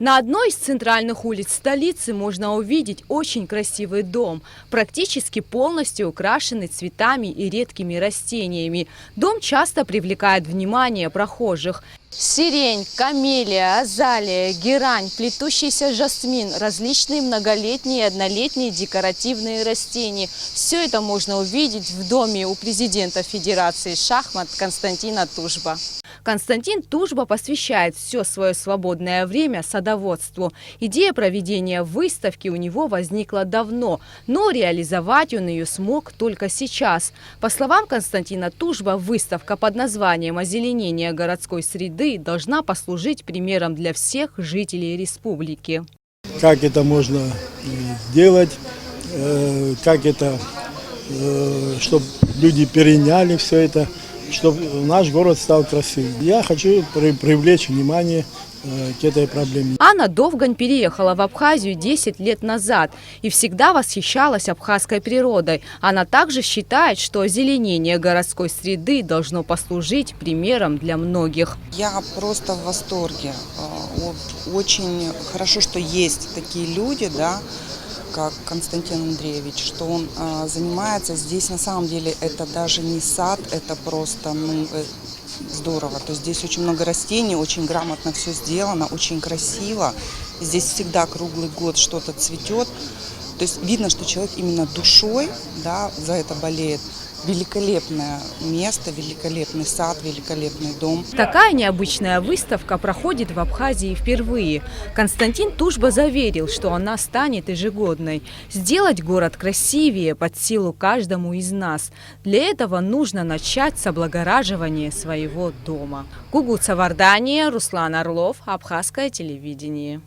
На одной из центральных улиц столицы можно увидеть очень красивый дом, практически полностью украшенный цветами и редкими растениями. Дом часто привлекает внимание прохожих. Сирень, камелия, азалия, герань, плетущийся жасмин, различные многолетние и однолетние декоративные растения. Все это можно увидеть в доме у президента Федерации шахмат Константина Тужба. Константин Тужба посвящает все свое свободное время садоводству. Идея проведения выставки у него возникла давно, но реализовать он ее смог только сейчас. По словам Константина Тужба, выставка под названием «Озеленение городской среды» должна послужить примером для всех жителей республики. Как это можно сделать, как это, чтобы люди переняли все это, чтобы наш город стал красивым. Я хочу привлечь внимание к этой проблеме. Анна Довгань переехала в Абхазию 10 лет назад и всегда восхищалась абхазской природой. Она также считает, что озеленение городской среды должно послужить примером для многих. Я просто в восторге. Очень хорошо, что есть такие люди, да, как Константин Андреевич, что он занимается здесь. На самом деле это даже не сад, это просто здорово. То есть здесь очень много растений, очень грамотно все сделано, очень красиво. Здесь всегда круглый год что-то цветет. То есть видно, что человек именно душой, да, за это болеет. Великолепное место, великолепный сад, великолепный дом. Такая необычная выставка проходит в Абхазии впервые. Константин Тужба заверил, что она станет ежегодной. Сделать город красивее под силу каждому из нас. Для этого нужно начать с облагораживания своего дома. Гугут Савардания, Руслан Орлов, Абхазское телевидение.